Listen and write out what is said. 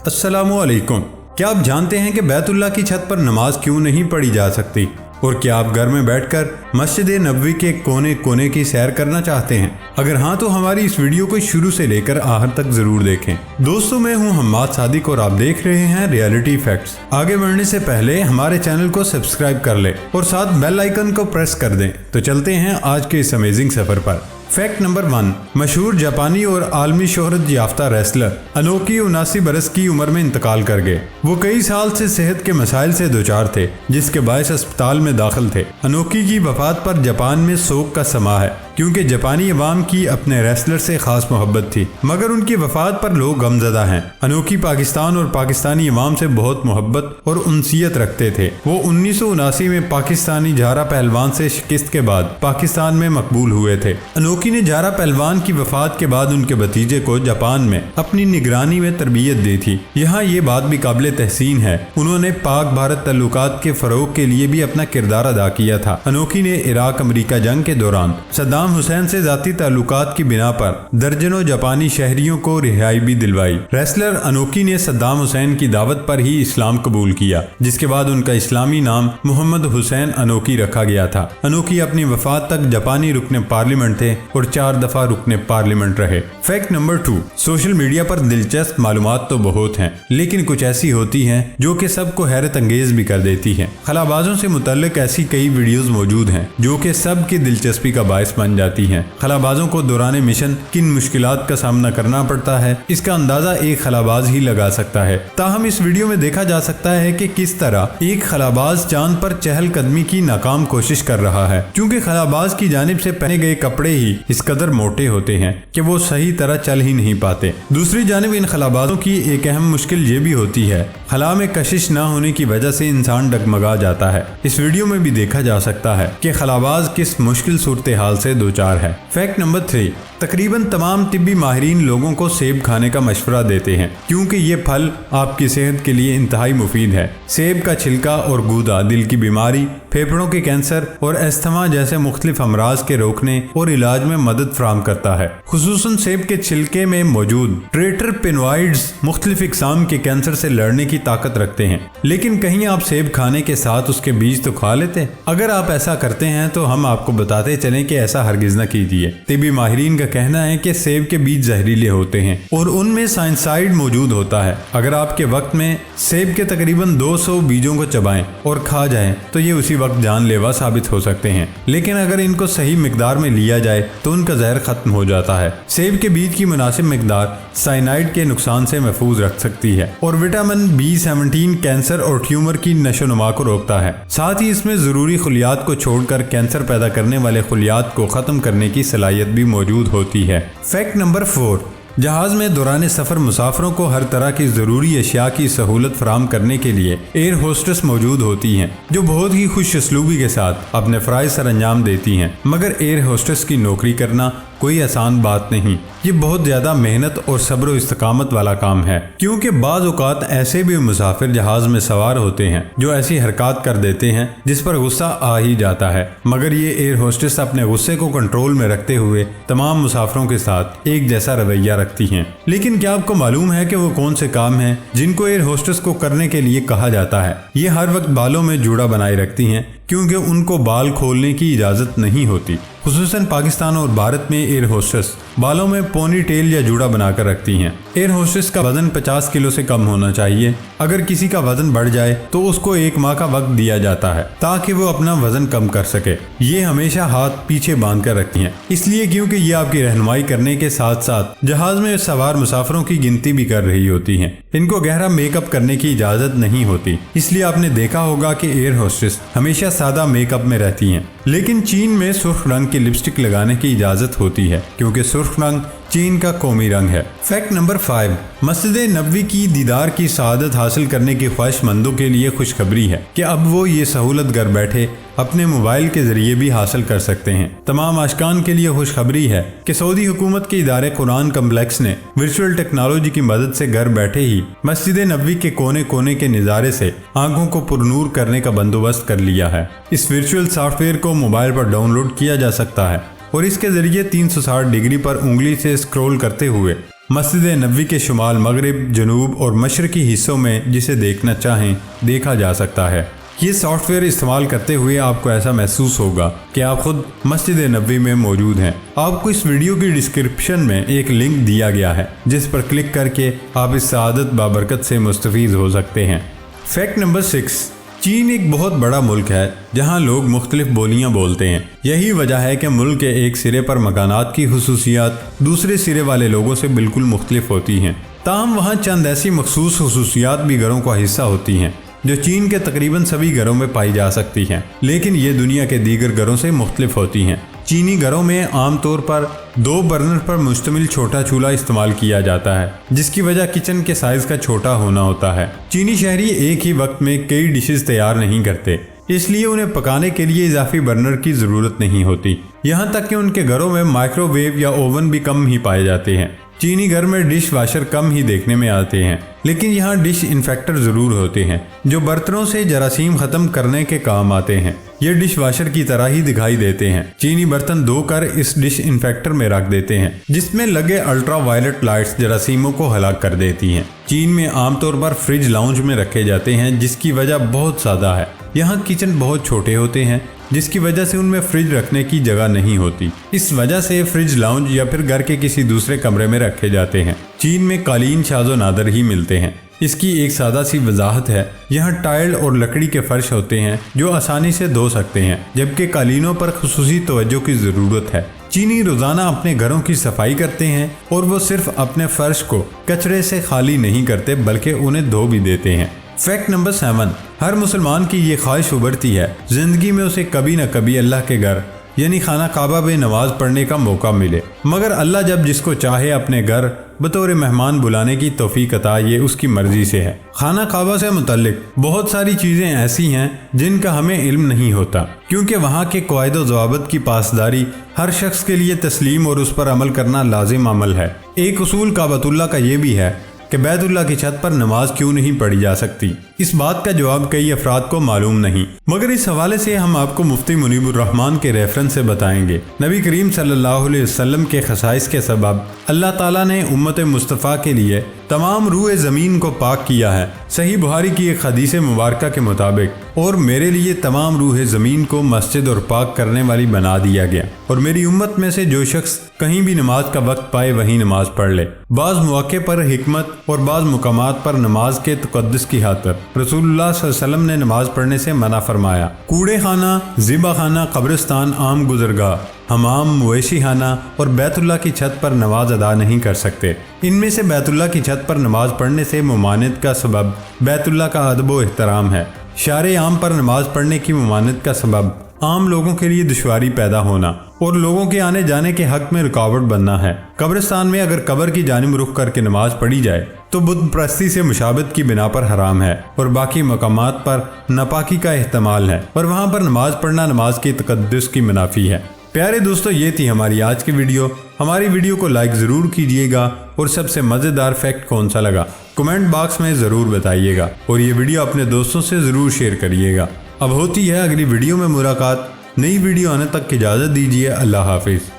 अस्सलामु अलैकुम। क्या आप जानते हैं कि बैतुल्लाह की छत पर नमाज क्यों नहीं पढ़ी जा सकती? और क्या आप घर में बैठकर मस्जिद नबवी के कोने कोने की सैर करना चाहते हैं? अगर हाँ तो हमारी इस वीडियो को शुरू से लेकर आखिर तक जरूर देखें। दोस्तों, मैं हूँ हम्माद सादिक और आप देख रहे हैं रियलिटी फैक्ट्स। आगे बढ़ने से पहले हमारे चैनल को सब्सक्राइब कर लें और साथ बेल आइकन को प्रेस कर दें। तो चलते हैं आज के इस अमेजिंग सफर पर। फैक्ट नंबर 1, मशहूर जापानी और आलमी शोहरत याफ्ता रेसलर अनोकी 79 बरस की उम्र में इंतकाल कर गए। वो कई साल से सेहत के मसाइल से दोचार थे, जिसके बायस अस्पताल में दाखिल थे। अनोकी की वफात पर जापान में शोक का समा है, क्योंकि जापानी अवाम की अपने रेसलर से खास मोहब्बत थी, मगर उनकी वफात पर लोग गमजदा हैं। अनोकी पाकिस्तान और पाकिस्तानी अवाम से बहुत मोहब्बत और उनसियत रखते थे। वो 1979 में पाकिस्तानी जारा पहलवान से शिकस्त के बाद पाकिस्तान में मकबूल हुए थे। अनोकी ने जारा पहलवान की वफात के बाद उनके भतीजे को जापान में अपनी निगरानी में तरबियत दी थी। यहाँ ये बात भी काबिल तहसीन है, उन्होंने पाक भारत ताल्लुकात के फरोग के लिए भी अपना किरदार अदा किया था। अनोकी ने इराक अमेरिका जंग के दौरान सद्दाम हुसैन से जाती ताल्लुकात की बिना पर दर्जनों जापानी शहरियों को रिहाई भी दिलवाई। रेसलर अनोकी ने सद्दाम हुसैन की दावत पर ही इस्लाम कबूल किया, जिसके बाद उनका इस्लामी नाम मोहम्मद हुसैन अनोकी रखा गया था। अनोकी अपनी वफात तक जापानी रुकने पार्लियामेंट थे और 4 दफा रुकने पार्लियामेंट रहे। फैक्ट नंबर 2, सोशल मीडिया पर दिलचस्प मालूमात तो बहुत हैं, लेकिन कुछ ऐसी होती हैं जो कि सबको हैरत अंगेज भी कर देती हैं। खलाबाजों से मुतल्लिक ऐसी कई वीडियोस मौजूद हैं जो कि सबकी दिलचस्पी का बायस बन जाती हैं। खलाबाजों को दौरान मिशन किन मुश्किलात का सामना करना पड़ता है, इसका अंदाजा एक खलाबाज ही लगा सकता है। ताहम इस वीडियो में देखा जा सकता है कि किस तरह एक खलाबाज चांद पर चहलकदमी की नाकाम कोशिश कर रहा है, क्योंकि खलाबाज की जानिब से पहने गए कपड़े ही इस कदर मोटे होते हैं कि वो सही तरह चल ही नहीं पाते। दूसरी जानिब इन खलाबाजों की एक अहम मुश्किल ये भी होती है, खला में कशिश न होने की वजह से इंसान डगमगा जाता है। इस वीडियो में भी देखा जा सकता है कि खलाबाज किस मुश्किल सूरत हाल से दो चार है। फैक्ट नंबर 3, तकरीबन तमाम तिब्बी माहिरीन लोगों को सेब खाने का मशवरा देते हैं, क्योंकि ये फल आपकी सेहत के लिए इंतहाई मुफीद है। सेब का छिलका और गूदा दिल की बीमारी, फेफड़ों के कैंसर और अस्थमा जैसे मुख्तलिफ अमराज के रोकने और इलाज में मदद फराहम करता है। खुसूसन सेब के छिलके में मौजूद ट्रेटरपेनोइड्स मुख्तलिफ इकसाम के कैंसर से लड़ने की ताकत रखते हैं। लेकिन कहीं आप सेब खाने के साथ उसके बीज तो खा लेते? अगर आप ऐसा करते हैं तो हम आपको बताते चलें कि ऐसा हरगिज न कीजिए। तिब्बी माहिरीन का कहना है कि सेब के बीज जहरीले होते हैं और उनमें साइंसाइड मौजूद होता है। अगर आपके वक्त में सेब के तकरीबन 200 बीजों को चबाएं और खा जाएं तो ये उसी वक्त जानलेवा साबित हो सकते हैं, लेकिन अगर इनको सही मिकदार में लिया जाए तो उनका जहर खत्म हो जाता है। सेब के बीज की मुनासिब मिकदार साइनाइड के नुकसान से महफूज रख सकती है और विटामिन B17 कैंसर और ट्यूमर की नशोनुमा को रोकता है। साथ ही इसमें जरूरी खुलियात को छोड़कर कैंसर पैदा करने वाले खुलियात को खत्म करने की सलाहियत भी मौजूद होती है। फैक्ट नंबर 4, जहाज में दौरान सफर मुसाफिरों को हर तरह की जरूरी अशिया की सहूलत फराहम करने के लिए एयर होस्टेस मौजूद होती हैं, जो बहुत ही खुश असलूबी के साथ अपने फ़राइज़ सर अंजाम देती हैं। मगर एयर होस्टेस की नौकरी करना कोई आसान बात नहीं, ये बहुत ज़्यादा मेहनत और सब्र इस्तकामत वाला काम है, क्योंकि बाज़ औक़ात ऐसे भी मुसाफिर जहाज़ में सवार होते हैं जो ऐसी हरकत कर देते हैं जिस पर गुस्सा आ ही जाता है। मगर ये एयर होस्टेस अपने गुस्से को कंट्रोल में रखते हुए तमाम मुसाफिरों के साथ एक जैसा रवैया रखती हैं। लेकिन क्या आपको मालूम है कि वो कौन से काम हैं जिनको एयर होस्टेस को करने के लिए कहा जाता है? ये हर वक्त बालों में जूड़ा बनाए रखती हैं, क्योंकि उनको बाल खोलने की इजाज़त नहीं होती। खुसूसन पाकिस्तान और भारत में एयर होस्टेस बालों में पोनी टेल या जूड़ा बनाकर रखती हैं। एयर होस्टेस का वजन 50 किलो से कम होना चाहिए। अगर किसी का वजन बढ़ जाए तो उसको 1 माह का वक्त दिया जाता है ताकि वो अपना वजन कम कर सके। ये हमेशा हाथ पीछे बांध कर रखती हैं, इसलिए क्योंकि ये आपकी रहनुमाई करने के साथ साथ जहाज में सवार मुसाफिरों की गिनती भी कर रही होती हैं। इनको गहरा मेकअप करने की इजाज़त नहीं होती, इसलिए आपने देखा होगा कि एयर होस्टेस हमेशा सादा मेकअप में रहती हैं। लेकिन चीन में सुर्ख रंग की लिपस्टिक लगाने की इजाज़त होती है, क्योंकि सुर्ख रंग चीन का कौमी रंग है। फैक्ट नंबर 5, मस्जिद नबवी की दीदार की सआदत हासिल करने की ख्वाहिशमंदों के लिए खुशखबरी है कि अब वो ये सहूलत घर बैठे अपने मोबाइल के जरिए भी हासिल कर सकते हैं। तमाम आशिकान के लिए खुशखबरी है कि सऊदी हुकूमत के इदारे कुरान कम्प्लेक्स ने वर्चुअल टेक्नोलॉजी की मदद से घर बैठे ही मस्जिद नबवी के कोने कोने के नज़ारे से आंखों को पुरनूर करने का बंदोबस्त कर लिया है। इस वर्चुअल सॉफ्टवेयर को मोबाइल पर डाउनलोड किया जा सकता है और इसके जरिए 360 डिग्री पर उंगली से स्क्रॉल करते हुए مسجد نبوی کے شمال مغرب جنوب اور مشرقی حصوں میں جسے دیکھنا چاہیں دیکھا جا سکتا ہے۔ یہ سافٹ ویئر استعمال کرتے ہوئے آپ کو ایسا محسوس ہوگا کہ آپ خود مسجد نبوی میں موجود ہیں۔ آپ کو اس ویڈیو کی ڈسکرپشن میں ایک لنک دیا گیا ہے جس پر کلک کر کے آپ اس سعادت بابرکت سے مستفید ہو سکتے ہیں۔ فیکٹ نمبر 6، چین ایک بہت بڑا ملک ہے جہاں لوگ مختلف بولیاں بولتے ہیں۔ یہی وجہ ہے کہ ملک کے ایک سرے پر مکانات کی خصوصیات دوسرے سرے والے لوگوں سے بالکل مختلف ہوتی ہیں، تاہم وہاں چند ایسی مخصوص خصوصیات بھی گھروں کا حصہ ہوتی ہیں جو چین کے تقریباً سبھی گھروں میں پائی جا سکتی ہیں، لیکن یہ دنیا کے دیگر گھروں سے مختلف ہوتی ہیں۔ چینی گھروں میں عام طور پر 2 برنر پر مشتمل چھوٹا چولہا استعمال کیا جاتا ہے، جس کی وجہ کچن کے سائز کا چھوٹا ہونا ہوتا ہے۔ چینی شہری ایک ہی وقت میں کئی ڈشز تیار نہیں کرتے، اس لیے انہیں پکانے کے لیے اضافی برنر کی ضرورت نہیں ہوتی، یہاں تک کہ ان کے گھروں میں مائکرو ویو یا اوون بھی کم ہی پائے جاتے ہیں۔ چینی گھر میں ڈش واشر کم ہی دیکھنے میں آتے ہیں، لیکن یہاں ڈش انفیکٹر ضرور ہوتے ہیں جو برتنوں سے جراثیم ختم کرنے کے کام آتے ہیں۔ یہ ڈش واشر کی طرح ہی دکھائی دیتے ہیں۔ چینی برتن دھو کر اس ڈش انفیکٹر میں رکھ دیتے ہیں جس میں لگے الٹرا وائلٹ لائٹس جراثیموں کو ہلاک کر دیتی ہیں۔ چین میں عام طور پر فریج لاؤنج میں رکھے جاتے ہیں جس کی وجہ بہت سادہ ہے۔ یہاں کچن بہت چھوٹے ہوتے ہیں جس کی وجہ سے ان میں فریج رکھنے کی جگہ نہیں ہوتی، اس وجہ سے فریج لاؤنج یا پھر گھر کے کسی دوسرے کمرے میں رکھے جاتے ہیں۔ چین میں قالین شاذ و نادر ہی ملتے ہیں۔ اس کی ایک سادہ سی وضاحت ہے، یہاں ٹائل اور لکڑی کے فرش ہوتے ہیں جو آسانی سے دھو سکتے ہیں، جبکہ قالینوں پر خصوصی توجہ کی ضرورت ہے۔ چینی روزانہ اپنے گھروں کی صفائی کرتے ہیں اور وہ صرف اپنے فرش کو کچرے سے خالی نہیں کرتے بلکہ انہیں دھو بھی دیتے ہیں۔ فیکٹ نمبر 7، ہر مسلمان کی یہ خواہش ابھرتی ہے زندگی میں اسے کبھی نہ کبھی اللہ کے گھر یعنی خانہ کعبہ میں نماز پڑھنے کا موقع ملے، مگر اللہ جب جس کو چاہے اپنے گھر بطور مہمان بلانے کی توفیق عطا یہ اس کی مرضی سے ہے۔ خانہ کعبہ سے متعلق بہت ساری چیزیں ایسی ہیں جن کا ہمیں علم نہیں ہوتا، کیونکہ وہاں کے قواعد و ضوابط کی پاسداری ہر شخص کے لیے تسلیم اور اس پر عمل کرنا لازم عمل ہے۔ ایک اصول کعبۃ اللہ کا یہ بھی ہے کہ بیت اللہ کی چھت پر نماز کیوں نہیں پڑھی جا سکتی۔ اس بات کا جواب کئی افراد کو معلوم نہیں، مگر اس حوالے سے ہم آپ کو مفتی منیب الرحمان کے ریفرنس سے بتائیں گے۔ نبی کریم صلی اللہ علیہ وسلم کے خصائص کے سبب اللہ تعالیٰ نے امت مصطفیٰ کے لیے تمام روئے زمین کو پاک کیا ہے۔ صحیح بخاری کی ایک حدیث مبارکہ کے مطابق، اور میرے لیے تمام روح زمین کو مسجد اور پاک کرنے والی بنا دیا گیا، اور میری امت میں سے جو شخص کہیں بھی نماز کا وقت پائے وہیں نماز پڑھ لے۔ بعض مواقع پر حکمت اور بعض مقامات پر نماز کے تقدس کی خاطر رسول اللہ صلی اللہ علیہ وسلم نے نماز پڑھنے سے منع فرمایا۔ کوڑے خانہ، ذبح خانہ، قبرستان، عام گزرگاہ، حمام، مویشی خانہ اور بیت اللہ کی چھت پر نماز ادا نہیں کر سکتے۔ ان میں سے بیت اللہ کی چھت پر نماز پڑھنے سے ممانعت کا سبب بیت اللہ کا ادب و احترام ہے۔ شارع عام پر نماز پڑھنے کی ممانعت کا سبب عام لوگوں کے لیے دشواری پیدا ہونا اور لوگوں کے آنے جانے کے حق میں رکاوٹ بننا ہے۔ قبرستان میں اگر قبر کی جانب رخ کر کے نماز پڑھی جائے تو بت پرستی سے مشابہت کی بنا پر حرام ہے، اور باقی مقامات پر ناپاکی کا احتمال ہے، اور وہاں پر نماز پڑھنا نماز کی تقدس کی منافی ہے۔ پیارے دوستو، یہ تھی ہماری آج کی ویڈیو۔ ہماری ویڈیو کو لائک ضرور کیجئے گا، اور سب سے مزیدار فیکٹ کون سا لگا کمنٹ باکس میں ضرور بتائیے گا، اور یہ ویڈیو اپنے دوستوں سے ضرور شیئر کریے گا۔ اب ہوتی ہے اگلی ویڈیو میں ملاقات۔ نئی ویڈیو آنے تک اجازت دیجیے۔ اللہ حافظ۔